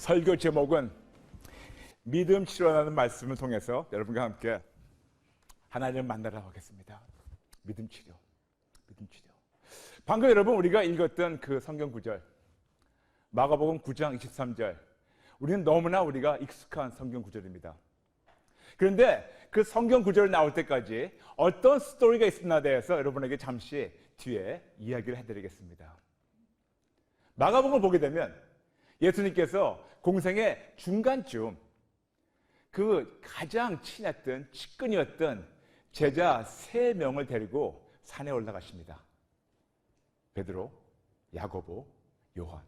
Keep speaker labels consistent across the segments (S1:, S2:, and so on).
S1: 설교 제목은 믿음 치료라는 말씀을 통해서 여러분과 함께 하나님을 만나러 가겠습니다. 믿음 치료, 믿음 치료. 방금 여러분 우리가 읽었던 그 성경 구절 마가복음 9장 23절, 우리는 너무나 우리가 익숙한 성경 구절입니다. 그런데 그 성경 구절 나올 때까지 어떤 스토리가 있었나 대해서 여러분에게 잠시 뒤에 이야기를 해드리겠습니다. 마가복음을 보게 되면 예수님께서 공생의 중간쯤 그 가장 친했던 측근이었던 제자 3명을 데리고 산에 올라가십니다. 베드로, 야고보, 요한.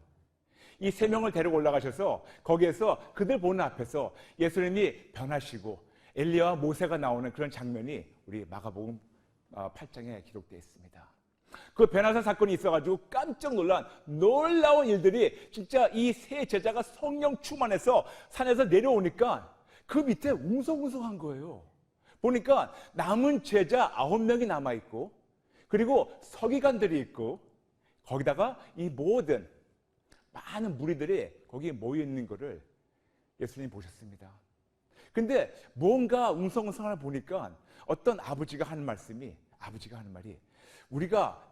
S1: 이 3명을 데리고 올라가셔서 거기에서 그들 보는 앞에서 예수님이 변하시고 엘리야와 모세가 나오는 그런 장면이 우리 마가복음 8장에 기록되어 있습니다. 그 변화사 사건이 있어가지고 깜짝 놀란 놀라운 일들이 진짜 이 세 제자가 성령 충만해서 산에서 내려오니까 그 밑에 웅성웅성한 거예요. 보니까 남은 제자 9명이 남아있고 그리고 서기관들이 있고 거기다가 이 모든 많은 무리들이 거기에 모여있는 것을 예수님이 보셨습니다. 근데 뭔가 웅성웅성을 보니까 어떤 아버지가 하는 말이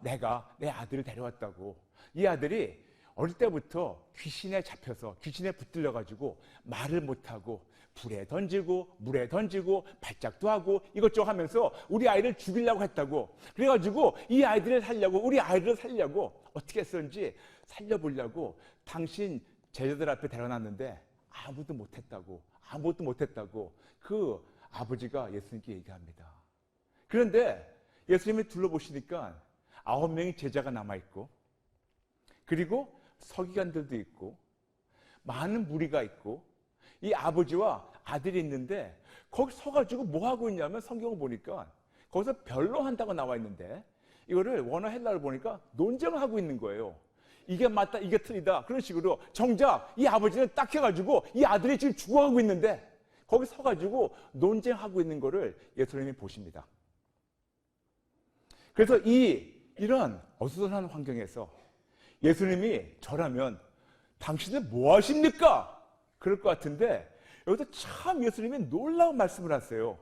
S1: 내가 내 아들을 데려왔다고. 이 아들이 어릴 때부터 귀신에 잡혀서 귀신에 붙들려가지고 말을 못하고 불에 던지고 물에 던지고 발작도 하고 이것저것 하면서 우리 아이를 죽이려고 했다고. 그래가지고 이 아이들을 살려고, 우리 아이를 살려고 어떻게 했었는지 살려보려고 당신 제자들 앞에 데려놨는데 아무것도 못했다고 그 아버지가 예수님께 얘기합니다. 그런데 예수님이 둘러보시니까 9명의 제자가 남아있고 그리고 서기관들도 있고 많은 무리가 있고 이 아버지와 아들이 있는데 거기 서가지고 뭐 하고 있냐면 성경을 보니까 거기서 변론 한다고 나와 있는데 이거를 원어 헬라를 보니까 논쟁을 하고 있는 거예요. 이게 맞다, 이게 틀리다 그런 식으로. 정작 이 아버지는 딱 해가지고 이 아들이 지금 죽어가고 있는데 거기 서가지고 논쟁하고 있는 거를 예수님이 보십니다. 그래서 이런 어수선한 환경에서 예수님이 저라면 당신은 뭐 하십니까? 그럴 것 같은데 여기서 참 예수님이 놀라운 말씀을 하세요.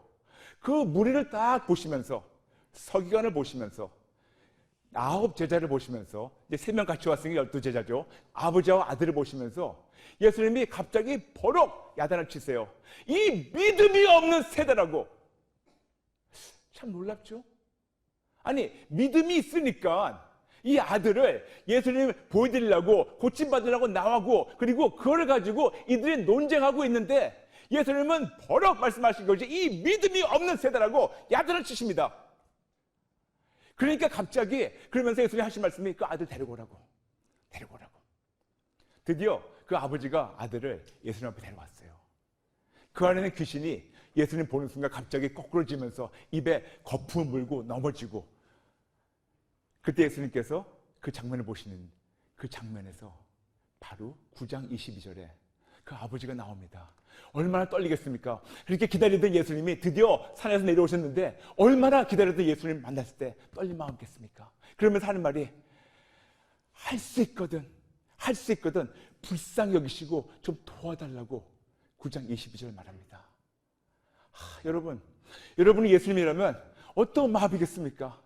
S1: 그 무리를 딱 보시면서 서기관을 보시면서 9 제자를 보시면서 이제 3명 같이 왔으니까 12 제자죠. 아버지와 아들을 보시면서 예수님이 갑자기 버럭 야단을 치세요. 이 믿음이 없는 세대라고. 참 놀랍죠? 아니 믿음이 있으니까 이 아들을 예수님 보여드리려고 고침받으려고 나오고 그리고 그걸 가지고 이들이 논쟁하고 있는데 예수님은 버럭 말씀하신 거지. 이 믿음이 없는 세대라고 야단을 치십니다. 그러니까 갑자기 그러면서 예수님이 하신 말씀이 그 아들 데리고 오라고. 드디어 그 아버지가 아들을 예수님 앞에 데려왔어요. 그 안에는 귀신이 예수님 보는 순간 갑자기 거꾸로지면서 입에 거품을 물고 넘어지고, 그때 예수님께서 그 장면을 보시는 그 장면에서 바로 9장 22절에 그 아버지가 나옵니다. 얼마나 떨리겠습니까? 그렇게 기다리던 예수님이 드디어 산에서 내려오셨는데 얼마나 기다렸던 예수님 만났을 때 떨린 마음이겠습니까? 그러면서 하는 말이 할 수 있거든 불쌍히 여기시고 좀 도와달라고 9장 22절 말합니다. 여러분이 예수님이라면 어떤 마음이겠습니까?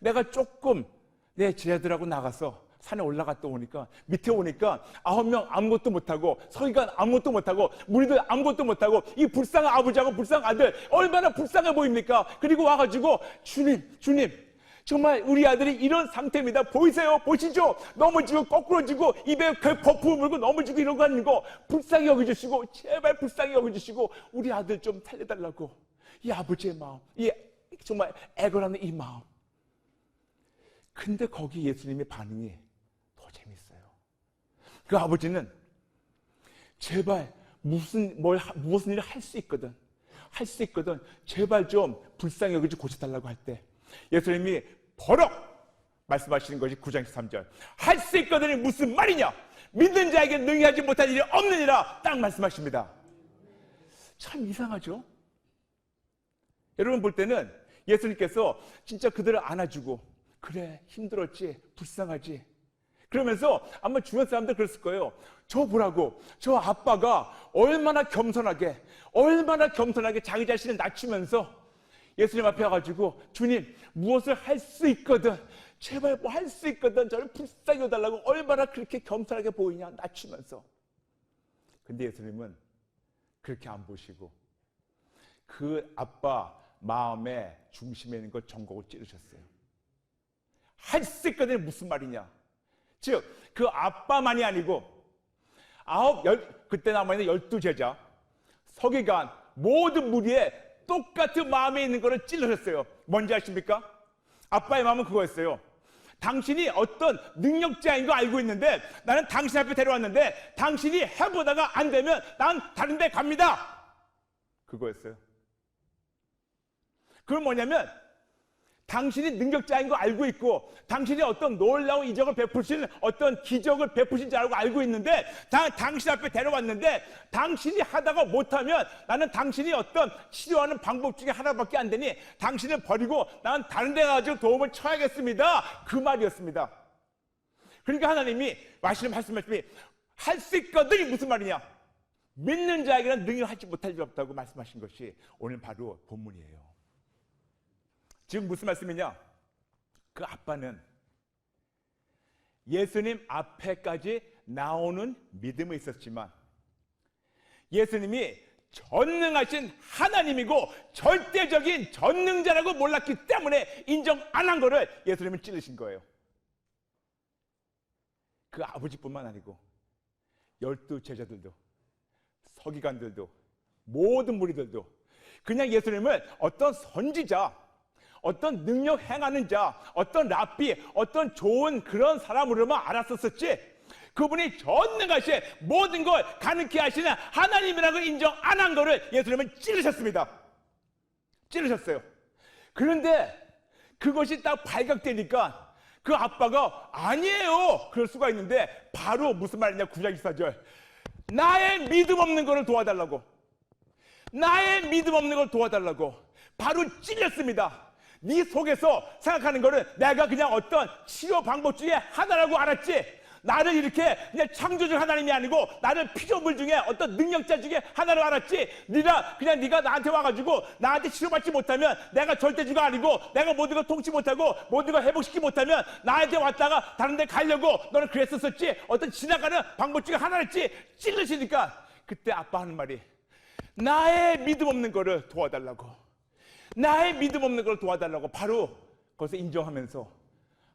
S1: 내가 조금 내 제자들하고 나가서 산에 올라갔다 오니까 밑에 오니까 9명 아무것도 못하고 서기관 아무것도 못하고 무리들 아무것도 못하고 이 불쌍한 아버지하고 불쌍한 아들 얼마나 불쌍해 보입니까? 그리고 와가지고 주님 정말 우리 아들이 이런 상태입니다. 보이세요? 보시죠? 넘어지고 거꾸로지고 입에 거품을 물고 넘어지고 이런 거 하는 거 불쌍히 여겨주시고 제발 불쌍히 여겨주시고 우리 아들 좀 살려달라고. 이 아버지의 마음, 이 정말 애걸하는 이 마음. 근데 거기 예수님의 반응이 더 재밌어요. 그 아버지는 제발 무슨 일을 할 수 있거든 제발 좀 불쌍히 여기지 고쳐달라고 할 때 예수님이 버럭 말씀하시는 것이 9장 13절. 할 수 있거든이 무슨 말이냐? 믿는 자에게 능히하지 못할 일이 없느니라 딱 말씀하십니다. 참 이상하죠? 여러분 볼 때는 예수님께서 진짜 그들을 안아주고 그래 힘들었지 불쌍하지 그러면서 아마 주변 사람들 그랬을 거예요. 저 보라고, 저 아빠가 얼마나 겸손하게 자기 자신을 낮추면서 예수님 앞에 와가지고, 주님 무엇을 할 수 있거든, 제발 뭐 할 수 있거든 저를 불쌍히 여달라고 얼마나 그렇게 겸손하게 보이냐, 낮추면서. 근데 예수님은 그렇게 안 보시고 그 아빠 마음의 중심에 있는 걸 전곡을 찌르셨어요. 할 수 있거든이 무슨 말이냐. 즉 그 아빠만이 아니고 그때 남아있는 12제자, 서기관, 모든 무리에 똑같은 마음에 있는 거를 찔러셨어요. 뭔지 아십니까? 아빠의 마음은 그거였어요. 당신이 어떤 능력자인 거 알고 있는데, 나는 당신 앞에 데려왔는데 당신이 해보다가 안 되면 난 다른 데 갑니다. 그거였어요. 그건 뭐냐면, 당신이 능력자인 거 알고 있고 당신이 어떤 놀라운 이적을 베푸시는, 어떤 기적을 베푸신 줄 알고 있는데, 당신 앞에 데려왔는데 당신이 하다가 못하면 나는 당신이 어떤 치료하는 방법 중에 하나밖에 안 되니 당신을 버리고 나는 다른 데 가서 도움을 쳐야겠습니다. 그 말이었습니다. 그러니까 하나님이 말씀이 할 수 있거든이 무슨 말이냐, 믿는 자에게는 능히 하지 못할 일 없다고 말씀하신 것이 오늘 바로 본문이에요. 지금 무슨 말씀이냐? 그 아빠는 예수님 앞에까지 나오는 믿음이 있었지만 예수님이 전능하신 하나님이고 절대적인 전능자라고 몰랐기 때문에 인정 안 한 거를 예수님은 찌르신 거예요. 그 아버지뿐만 아니고 12제자들도, 서기관들도, 모든 무리들도 그냥 예수님을 어떤 선지자, 어떤 능력 행하는 자, 어떤 랍비, 어떤 좋은 그런 사람으로만 알았었지, 그분이 전능하신 모든 걸 가능케 하시는 하나님이라고 인정 안 한 거를 예수님은 찌르셨습니다. 찌르셨어요. 그런데 그것이 딱 발각되니까 그 아빠가 아니에요 그럴 수가 있는데, 바로 무슨 말이냐, 9장 24절, 나의 믿음 없는 거를 도와달라고, 나의 믿음 없는 걸 도와달라고 바로 찔렸습니다. 네 속에서 생각하는 거는 내가 그냥 어떤 치료 방법 중에 하나라고 알았지, 나를 이렇게 그냥 창조주 하나님이 아니고 나를 피조물 중에 어떤 능력자 중에 하나로 알았지, 네가 나한테 와가지고 나한테 치료받지 못하면 내가 절대주가 아니고 내가 모든 걸 통치 못하고 모든 걸 회복시키지 못하면 나한테 왔다가 다른 데 가려고 너는 그랬었었지, 어떤 지나가는 방법 중에 하나였지. 찔르시니까 그때 아빠 하는 말이, 나의 믿음 없는 거를 도와달라고, 나의 믿음 없는 걸 도와달라고 바로 그것을 인정하면서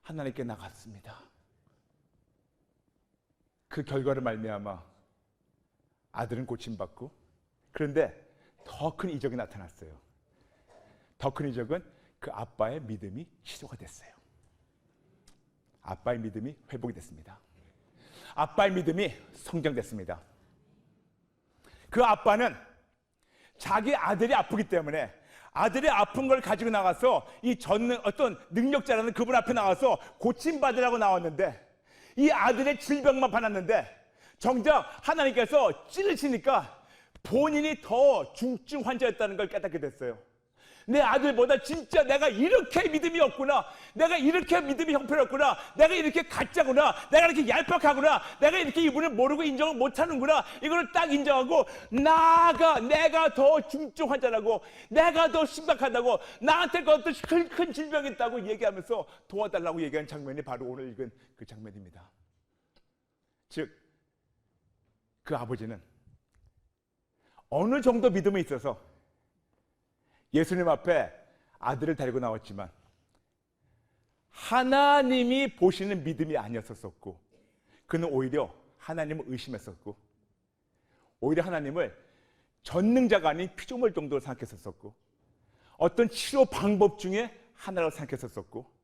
S1: 하나님께 나갔습니다. 그 결과를 말미암아 아들은 고침받고, 그런데 더 큰 이적이 나타났어요. 더 큰 이적은 그 아빠의 믿음이 치료가 됐어요. 아빠의 믿음이 회복이 됐습니다. 아빠의 믿음이 성장됐습니다. 그 아빠는 자기 아들이 아프기 때문에 아들이 아픈 걸 가지고 나가서 이 어떤 능력자라는 그분 앞에 나가서 고침받으라고 나왔는데, 이 아들의 질병만 받았는데 정작 하나님께서 찌르시니까 본인이 더 중증 환자였다는 걸 깨닫게 됐어요. 내 아들보다 진짜 내가 이렇게 믿음이 없구나, 내가 이렇게 믿음이 형편없구나, 내가 이렇게 가짜구나, 내가 이렇게 얄팍하구나, 내가 이렇게 이분을 모르고 인정을 못하는구나, 이거를 딱 인정하고 내가 더 중증 환자라고, 내가 더 심각하다고, 나한테 어떤 큰 질병이 있다고 얘기하면서 도와달라고 얘기하는 장면이 바로 오늘 읽은 그 장면입니다. 즉 그 아버지는 어느 정도 믿음이 있어서 예수님 앞에 아들을 데리고 나왔지만 하나님이 보시는 믿음이 아니었었고, 그는 오히려 하나님을 의심했었고, 오히려 하나님을 전능자가 아닌 피조물 정도로 생각했었고, 어떤 치료 방법 중에 하나로 생각했었고,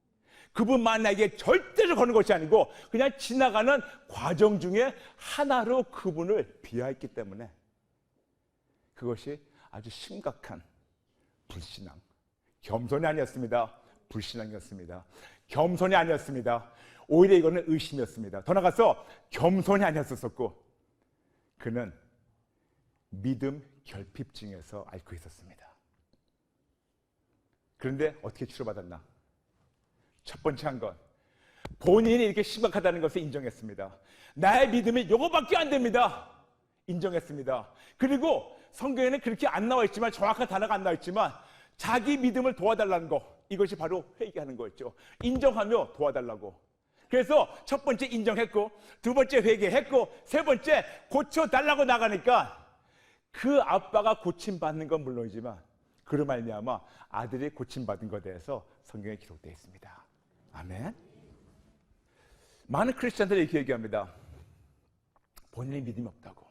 S1: 그분만에게 절대로 거는 것이 아니고 그냥 지나가는 과정 중에 하나로 그분을 비하했기 때문에 그것이 아주 심각한 불신앙, 겸손이 아니었습니다. 불신앙이었습니다. 겸손이 아니었습니다. 오히려 이거는 의심이었습니다. 더 나아가서 겸손이 아니었었고, 그는 믿음 결핍증에서 앓고 있었습니다. 그런데 어떻게 치료받았나? 첫 번째 한 건 본인이 이렇게 심각하다는 것을 인정했습니다. 나의 믿음이 요거밖에 안 됩니다. 인정했습니다. 그리고 성경에는 그렇게 안 나와 있지만, 정확한 단어가 안 나와 있지만, 자기 믿음을 도와달라는 거, 이것이 바로 회개하는 거였죠. 인정하며 도와달라고. 그래서 첫 번째 인정했고, 두 번째 회개했고, 세 번째 고쳐달라고 나가니까 그 아빠가 고침받는 건 물론이지만 그로 말미암아 아들이 고침받은 것에 대해서 성경에 기록되어 있습니다. 아멘. 많은 크리스천들이 이렇게 얘기합니다. 본인의 믿음이 없다고.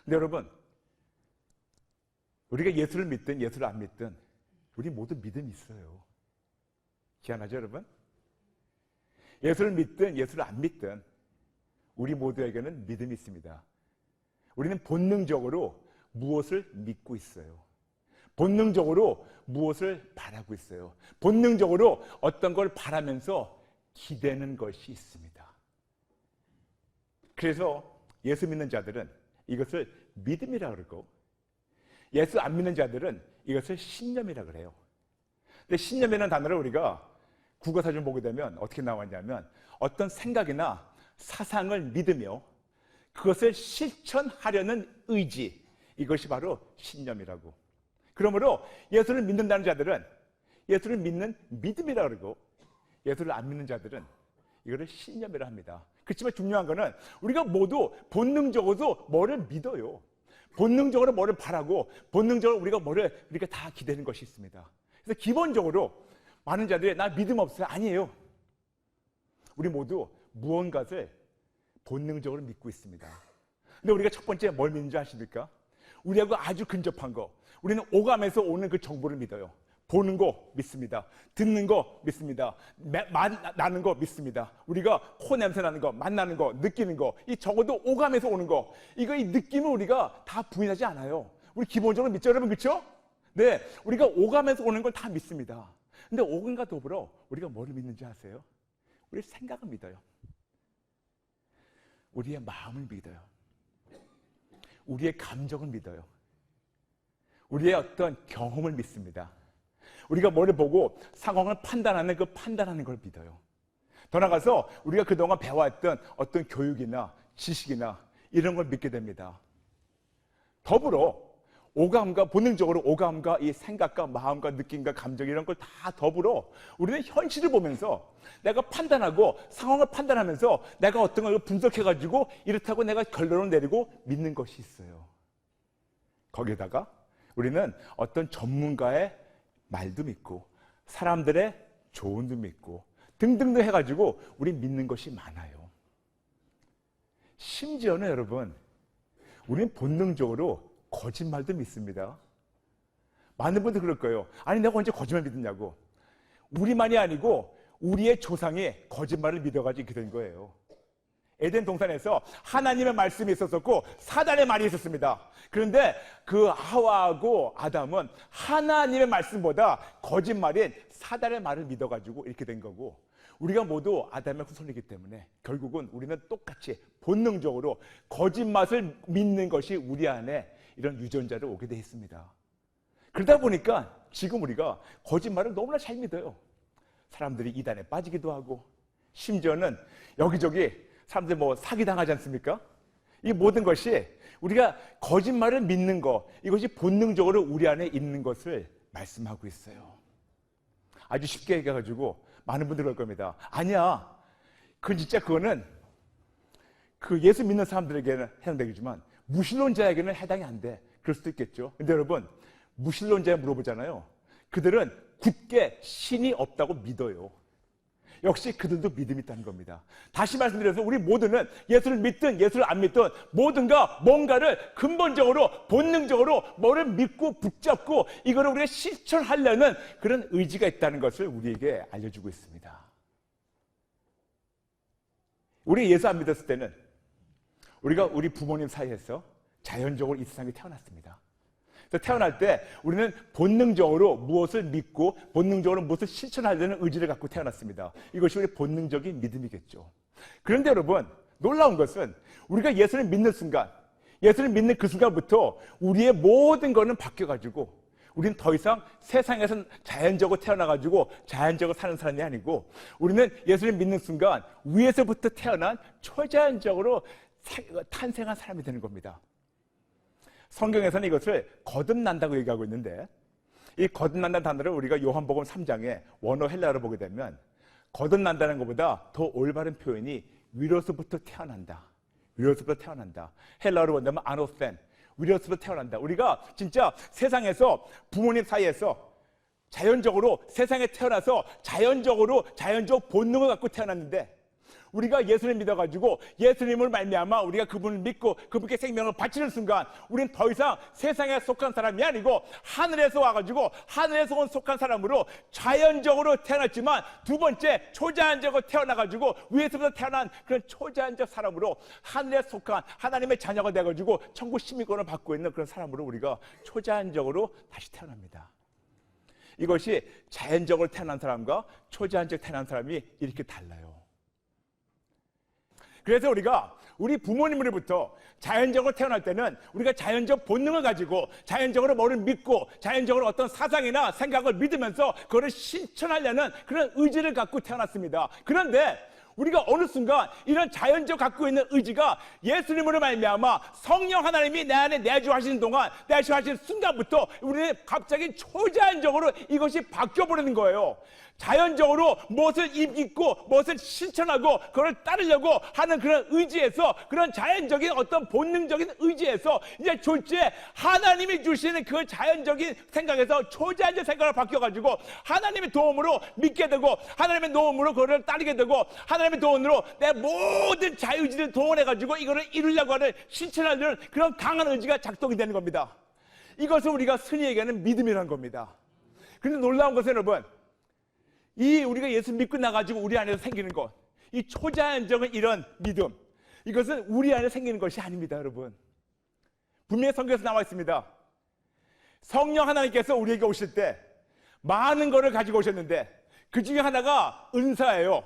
S1: 근데 여러분, 우리가 예수를 믿든 예수를 안 믿든 우리 모두 믿음이 있어요. 희한하죠, 여러분? 예수를 믿든 예수를 안 믿든 우리 모두에게는 믿음이 있습니다. 우리는 본능적으로 무엇을 믿고 있어요. 본능적으로 무엇을 바라고 있어요. 본능적으로 어떤 걸 바라면서 기대는 것이 있습니다. 그래서 예수 믿는 자들은 이것을 믿음이라 그러고, 예수 안 믿는 자들은 이것을 신념이라 그래요. 근데 신념이라는 단어를 우리가 국어사전 보게 되면 어떻게 나왔냐면, 어떤 생각이나 사상을 믿으며 그것을 실천하려는 의지, 이것이 바로 신념이라고. 그러므로 예수를 믿는다는 자들은 예수를 믿는 믿음이라 그러고, 예수를 안 믿는 자들은 이거를 신념이라 합니다. 그렇지만 중요한 거는 우리가 모두 본능적으로 뭐를 믿어요. 본능적으로 뭐를 바라고, 본능적으로 우리가 다 기대는 것이 있습니다. 그래서 기본적으로 많은 자들이 나 믿음 없어요. 아니에요. 우리 모두 무언가를 본능적으로 믿고 있습니다. 근데 우리가 첫 번째 뭘 믿는지 아십니까? 우리하고 아주 근접한 거. 우리는 오감에서 오는 그 정보를 믿어요. 보는 거 믿습니다. 듣는 거 믿습니다. 나는 거 믿습니다. 우리가 코 냄새 나는 거, 맛나는 거, 느끼는 거, 이 적어도 오감에서 오는 거, 이 느낌을 우리가 다 부인하지 않아요. 우리 기본적으로 믿죠, 여러분, 그렇죠? 네, 우리가 오감에서 오는 걸 다 믿습니다. 근데 오감과 더불어 우리가 뭐를 믿는지 아세요? 우리 생각을 믿어요. 우리의 마음을 믿어요. 우리의 감정을 믿어요. 우리의 어떤 경험을 믿습니다. 우리가 뭐를 보고 상황을 판단하는 그 판단하는 걸 믿어요. 더 나아가서 우리가 그동안 배워왔던 어떤 교육이나 지식이나 이런 걸 믿게 됩니다. 더불어 오감과, 본능적으로 오감과 이 생각과 마음과 느낌과 감정, 이런 걸 다 더불어 우리는 현실을 보면서 내가 판단하고 상황을 판단하면서 내가 어떤 걸 분석해가지고 이렇다고 내가 결론을 내리고 믿는 것이 있어요. 거기에다가 우리는 어떤 전문가의 말도 믿고 사람들의 조언도 믿고 등등등 해가지고 우리 믿는 것이 많아요. 심지어는 여러분, 우리는 본능적으로 거짓말도 믿습니다. 많은 분들 그럴 거예요. 아니, 내가 언제 거짓말 믿었냐고. 우리만이 아니고 우리의 조상이 거짓말을 믿어가지고 이렇게 된 거예요. 에덴 동산에서 하나님의 말씀이 있었었고 사단의 말이 있었습니다. 그런데 그 하와하고 아담은 하나님의 말씀보다 거짓말인 사단의 말을 믿어가지고 이렇게 된 거고, 우리가 모두 아담의 후손이기 때문에 결국은 우리는 똑같이 본능적으로 거짓말을 믿는 것이 우리 안에 이런 유전자를 오게 돼 있습니다. 그러다 보니까 지금 우리가 거짓말을 너무나 잘 믿어요. 사람들이 이단에 빠지기도 하고, 심지어는 여기저기 사람들 사기당하지 않습니까? 이 모든 것이 우리가 거짓말을 믿는 것, 이것이 본능적으로 우리 안에 있는 것을 말씀하고 있어요. 아주 쉽게 얘기해가지고 많은 분들이 그럴 겁니다. 아니야, 그거는 그 예수 믿는 사람들에게는 해당되겠지만 무신론자에게는 해당이 안 돼. 그럴 수도 있겠죠. 근데 여러분, 무신론자에 물어보잖아요. 그들은 굳게 신이 없다고 믿어요. 역시 그들도 믿음이 있다는 겁니다. 다시 말씀드려서 우리 모두는 예수를 믿든 예수를 안 믿든 뭔가를 근본적으로 본능적으로 뭐를 믿고 붙잡고 이거를 우리가 실천하려는 그런 의지가 있다는 것을 우리에게 알려주고 있습니다. 우리 예수 안 믿었을 때는 우리가 우리 부모님 사이에서 자연적으로 이 세상에 태어났습니다. 그래서 태어날 때 우리는 본능적으로 무엇을 믿고 본능적으로 무엇을 실천하려는 의지를 갖고 태어났습니다. 이것이 우리 본능적인 믿음이겠죠. 그런데 여러분, 놀라운 것은 우리가 예수를 믿는 순간, 예수를 믿는 그 순간부터 우리의 모든 것은 바뀌어가지고 우리는 더 이상 세상에서 자연적으로 태어나가지고 자연적으로 사는 사람이 아니고 우리는 예수님 믿는 순간 위에서부터 태어난 초자연적으로 탄생한 사람이 되는 겁니다. 성경에서는 이것을 거듭난다고 얘기하고 있는데 이 거듭난다는 단어를 우리가 요한복음 3장에 원어 헬라어로 보게 되면 거듭난다는 것보다 더 올바른 표현이 위로서부터 태어난다. 위로서부터 태어난다. 헬라어로 본다면 아노센. 위로서부터 태어난다. 우리가 진짜 세상에서 부모님 사이에서 자연적으로 세상에 태어나서 자연적 본능을 갖고 태어났는데 우리가 예수님 믿어가지고 예수님을 말미암아 우리가 그분을 믿고 그분께 생명을 바치는 순간 우리는 더 이상 세상에 속한 사람이 아니고 하늘에서 와가지고 하늘에서 온 속한 사람으로 자연적으로 태어났지만 두 번째 초자연적으로 태어나가지고 위에서부터 태어난 그런 초자연적 사람으로 하늘에 속한 하나님의 자녀가 돼가지고 천국 시민권을 받고 있는 그런 사람으로 우리가 초자연적으로 다시 태어납니다. 이것이 자연적으로 태어난 사람과 초자연적 태어난 사람이 이렇게 달라요. 그래서 우리가 우리 부모님으로부터 자연적으로 태어날 때는 우리가 자연적 본능을 가지고 자연적으로 뭐를 믿고 자연적으로 어떤 사상이나 생각을 믿으면서 그것을 실천하려는 그런 의지를 갖고 태어났습니다. 그런데 우리가 어느 순간 이런 자연적 갖고 있는 의지가 예수님으로 말미암아 성령 하나님이 내 안에 내주하시는 동안 내주하시는 순간부터 우리는 갑자기 초자연적으로 이것이 바뀌어버리는 거예요. 자연적으로 무엇을 입고 무엇을 실천하고 그걸 따르려고 하는 그런 의지에서 그런 자연적인 어떤 본능적인 의지에서 이제 졸지에 하나님이 주시는 그 자연적인 생각에서 초자연적 생각을 바뀌어가지고 하나님의 도움으로 믿게 되고 하나님의 도움으로 그걸 따르게 되고 하나님의 도움으로 내 모든 자유의지를 동원해가지고 이거를 이루려고 하는 실천하려는 그런 강한 의지가 작동이 되는 겁니다. 이것을 우리가 흔히 얘기하는 믿음이라는 겁니다. 그런데 놀라운 것은 여러분 이 우리가 예수 믿고 나가지고 우리 안에서 생기는 것, 이 초자연적인 이런 믿음, 이것은 우리 안에 생기는 것이 아닙니다, 여러분. 분명히 성경에서 나와 있습니다. 성령 하나님께서 우리에게 오실 때 많은 것을 가지고 오셨는데 그 중에 하나가 은사예요.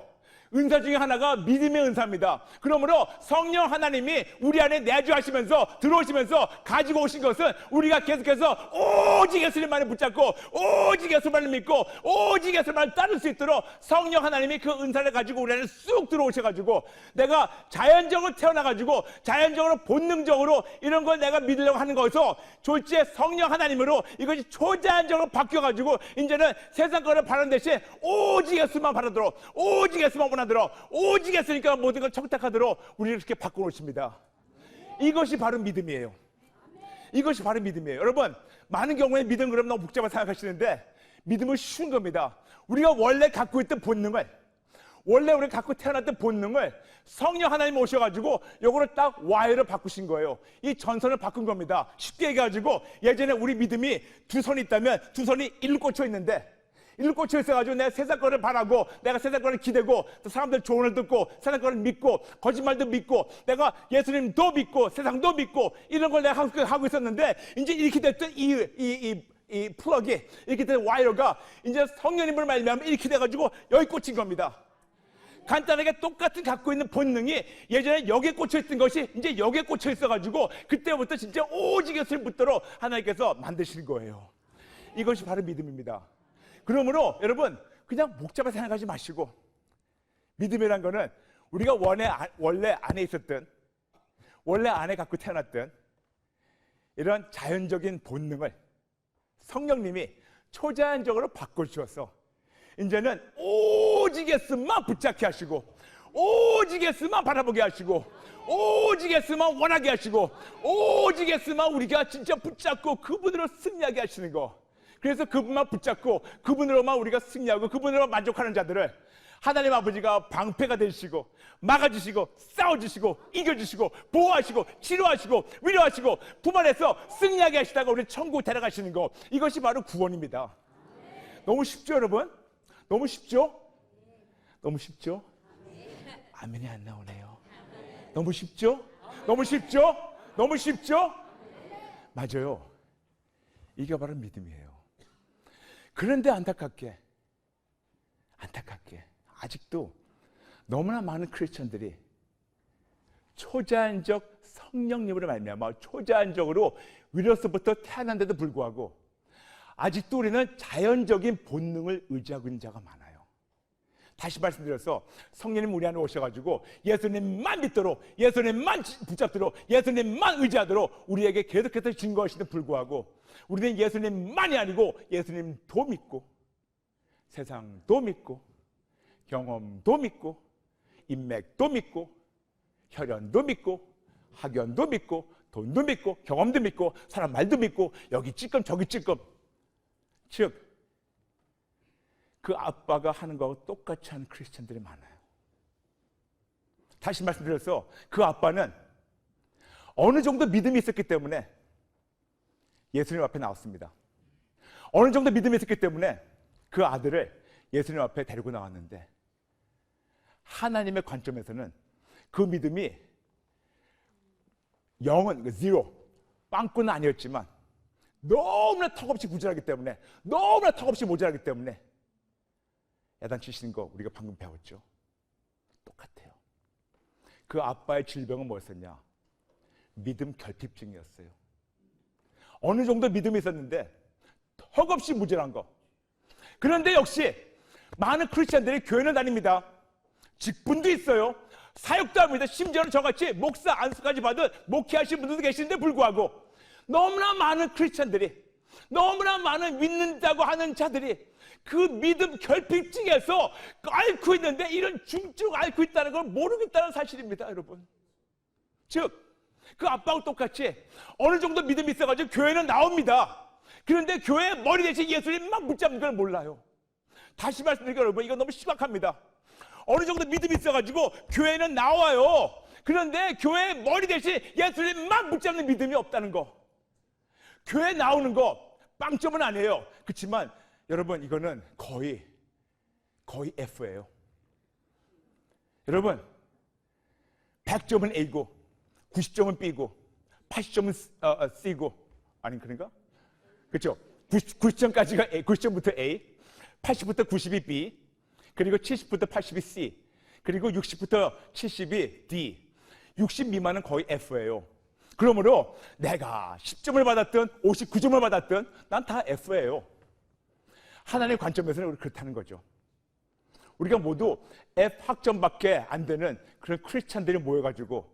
S1: 은사 중에 하나가 믿음의 은사입니다. 그러므로 성령 하나님이 우리 안에 내주하시면서 들어오시면서 가지고 오신 것은 우리가 계속해서 오직 예수님만을 붙잡고 오직 예수님만을 믿고 오직 예수님만을 따를 수 있도록 성령 하나님이 그 은사를 가지고 우리 안에 쑥 들어오셔가지고 내가 자연적으로 태어나가지고 자연적으로 본능적으로 이런 걸 내가 믿으려고 하는 것에서 졸지에 성령 하나님으로 이것이 초자연적으로 바뀌어가지고 이제는 세상 거를 바라는 대신 오직 예수만 바라도록 오직 예수만 원하도록 오직 예수니까 모든 걸 청탁하도록 우리를 이렇게 바꿔놓으십니다. 이것이 바로 믿음이에요. 이것이 바로 믿음이에요. 여러분 많은 경우에 믿음 그럼 너무 복잡하게 생각하시는데 믿음은 쉬운 겁니다. 우리가 원래 갖고 있던 본능을 원래 우리가 갖고 태어났던 본능을 성령 하나님 오셔가지고 요거를 딱 Y로 바꾸신 거예요. 이 전선을 바꾼 겁니다. 쉽게 얘기해가지고 예전에 우리 믿음이 두 손이 있다면 두 손이 일로 꽂혀 있는데 일로 꽂혀 있어가지고 내가 세상 거를 바라고 내가 세상 거를 기대고 또 사람들 조언을 듣고 세상 거를 믿고 거짓말도 믿고 내가 예수님도 믿고 세상도 믿고 이런 걸 내가 하고 있었는데 이제 이렇게 됐던 이 플러기 이렇게 된 와이어가 이제 성령님을 말미암아 이렇게 돼가지고 여기 꽂힌 겁니다. 간단하게 똑같은 갖고 있는 본능이 예전에 여기에 꽂혀 있던 것이 이제 여기에 꽂혀 있어가지고 그때부터 진짜 오직 예수님 붙도록 하나님께서 만드신 거예요. 이것이 바로 믿음입니다. 그러므로 여러분 그냥 복잡하게 생각하지 마시고 믿음이란 거는 우리가 원래 안에 있었던 원래 안에 갖고 태어났던 이런 자연적인 본능을 성령님이 초자연적으로 바꿔주셔서 이제는 오직 예수만 붙잡게 하시고 오직 예수만 바라보게 하시고 오직 예수만 원하게 하시고 오직 예수만 우리가 진짜 붙잡고 그분으로 승리하게 하시는 거. 그래서 그분만 붙잡고 그분으로만 우리가 승리하고 그분으로 만족하는 자들을 하나님 아버지가 방패가 되시고 막아주시고 싸워주시고 이겨주시고 보호하시고 치료하시고 위로하시고 부활해서 승리하게 하시다가 우리 천국 데려가시는 거. 이것이 바로 구원입니다. 너무 쉽죠 여러분? 너무 쉽죠? 너무 쉽죠? 아멘이 안 나오네요. 너무 쉽죠? 너무 쉽죠? 너무 쉽죠? 맞아요. 이게 바로 믿음이에요. 그런데 안타깝게 아직도 너무나 많은 크리스천들이 초자연적 성령님으로 말미암아 초자연적으로 위로서부터 태어난데도 불구하고 아직도 우리는 자연적인 본능을 의지하고 있는 자가 많아요. 다시 말씀드려서 성령님 우리 안에 오셔가지고 예수님만 믿도록, 예수님만 붙잡도록, 예수님만 의지하도록 우리에게 계속해서 증거하시는데 불구하고 우리는 예수님만이 아니고 예수님도 믿고 세상도 믿고 경험도 믿고 인맥도 믿고 혈연도 믿고 학연도 믿고 돈도 믿고 경험도 믿고 사람 말도 믿고 여기 찔끔 저기 찔끔, 즉 그 아빠가 하는 거하고 똑같이 하는 크리스천들이 많아요. 다시 말씀드려서 그 아빠는 어느 정도 믿음이 있었기 때문에 예수님 앞에 나왔습니다. 어느 정도 믿음이 있었기 때문에 그 아들을 예수님 앞에 데리고 나왔는데 하나님의 관점에서는 그 믿음이 0은 제로, 빵꾸는 아니었지만 너무나 턱없이 부족하기 때문에, 너무나 턱없이 모자라기 때문에 야단치시는 거 우리가 방금 배웠죠. 똑같아요. 그 아빠의 질병은 뭐였었냐? 믿음 결핍증이었어요. 어느 정도 믿음이 있었는데 턱없이 무질한 거. 그런데 역시 많은 크리스천들이 교회는 다닙니다. 직분도 있어요. 사역도 합니다. 심지어는 저같이 목사 안수까지 받은 목회하신 분들도 계시는데 불구하고 너무나 많은 크리스천들이, 너무나 많은 믿는다고 하는 자들이 그 믿음 결핍증에서 앓고 있는데 이런 중증을 앓고 있다는 걸 모르고 있다는 사실입니다, 여러분. 즉 그 아빠하고 똑같이 어느 정도 믿음이 있어가지고 교회는 나옵니다. 그런데 교회의 머리 대신 예수님만 붙잡는 걸 몰라요. 다시 말씀드리니까 여러분, 이건 너무 심각합니다. 어느 정도 믿음이 있어가지고 교회는 나와요. 그런데 교회의 머리 대신 예수님만 붙잡는 믿음이 없다는 거. 교회 나오는 거 빵점은 아니에요. 그렇지만 여러분, 이거는 거의 F예요. 여러분, 100점은 A고 90점은 B고 80점은 C고, 아니 그런가? 그렇죠? 90점까지가 A, 90점부터 A, 80부터 90이 B, 그리고 70부터 80이 C, 그리고 60부터 70이 D, 60 미만은 거의 F예요. 그러므로 내가 10점을 받았든 59점을 받았든 난 다 F예요. 하나님의 관점에서는 우리 그렇다는 거죠. 우리가 모두 F 학점밖에 안 되는 그런 크리스찬들이 모여가지고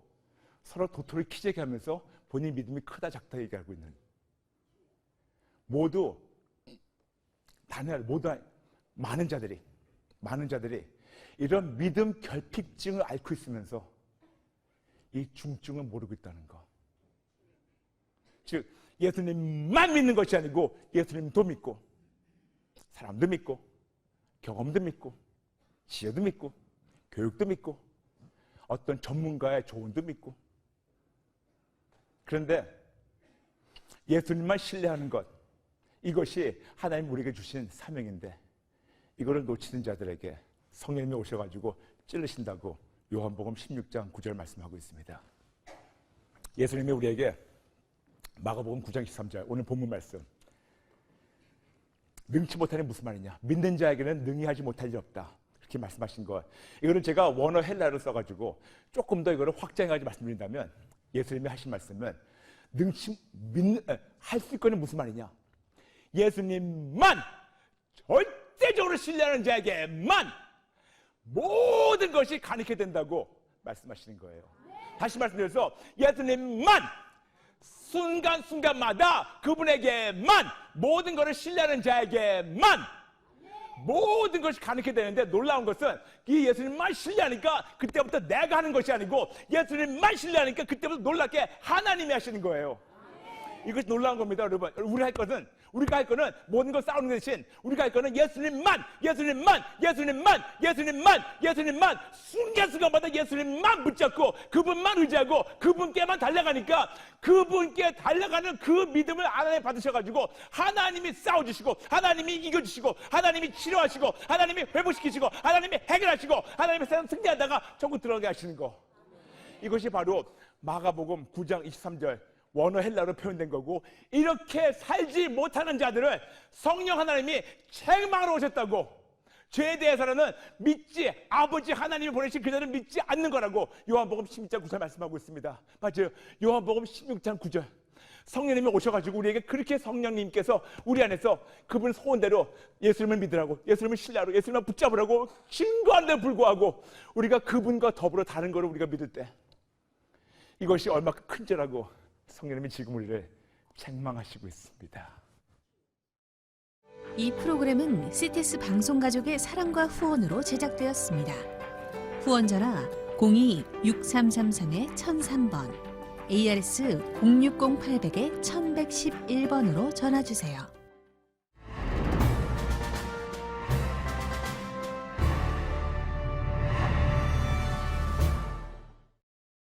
S1: 서로 도토리 키재기 하면서 본인 믿음이 크다 작다 얘기하고 있는, 모두 많은 자들이 이런 믿음 결핍증을 앓고 있으면서 이 중증을 모르고 있다는 거. 즉 예수님만 믿는 것이 아니고 예수님도 믿고 사람도 믿고 경험도 믿고 지혜도 믿고 교육도 믿고 어떤 전문가의 조언도 믿고, 그런데 예수님만 신뢰하는 것, 이것이 하나님 우리에게 주신 사명인데 이거를 놓치는 자들에게 성령님이 오셔가지고 찔르신다고 요한복음 16장 9절 말씀하고 있습니다. 예수님이 우리에게 마가복음 9장 13절 오늘 본문 말씀, 능치 못하는 무슨 말이냐? 믿는 자에게는 능히 하지 못할 일 없다. 이렇게 말씀하신 것. 이거는 제가 원어 헬라어를 써가지고 조금 더 이거를 확장해가지고 말씀드린다면 예수님이 하신 말씀은 할 수 있거는 무슨 말이냐? 예수님만 절대적으로 신뢰하는 자에게만 모든 것이 가능하게 된다고 말씀하시는 거예요. 다시 말씀드려서 예수님만 순간순간마다 그분에게만 모든 것을 신뢰하는 자에게만 모든 것이 가능하게 되는데, 놀라운 것은 이 예수님만 신뢰하니까 그때부터 내가 하는 것이 아니고 예수님만 신뢰하니까 그때부터 놀랍게 하나님이 하시는 거예요. 이것이 놀라운 겁니다, 여러분. 우리가 할 거는 모든 걸 싸우는 대신 우리가 할 거는 예수님만 순간순간마다 예수님만 붙잡고 그분만 의지하고 그분께만 달려가니까 그분께 달려가는 그 믿음을 하나님 받으셔가지고 하나님이 싸워주시고 하나님이 이겨주시고 하나님이 치료하시고 하나님이 회복시키시고 하나님이 해결하시고 하나님의 세상 승리하다가 천국 들어가게 하시는 거. 이것이 바로 마가복음 9장 23절 원어 헬라로 표현된 거고, 이렇게 살지 못하는 자들을 성령 하나님이 책망하러 오셨다고, 죄에 대해서는 믿지, 아버지 하나님이 보내신 그들을 믿지 않는 거라고 요한복음 16장 9절 말씀하고 있습니다. 맞아요. 요한복음 16장 9절 성령님이 오셔가지고 우리에게 그렇게 성령님께서 우리 안에서 그분 소원대로 예수님을 믿으라고, 예수님을 신뢰하라고, 예수님을 붙잡으라고 증거하는데 불구하고 우리가 그분과 더불어 다른 것을 우리가 믿을 때 이것이 얼마큼 큰 죄라고 성령님이 지금 우리를 책망하시고 있습니다.
S2: 이 프로그램은 CTS 방송가족의 사랑과 후원으로 제작되었습니다. 후원 전화 02-6333-1003번, ARS 060-800-1111번으로 전화주세요.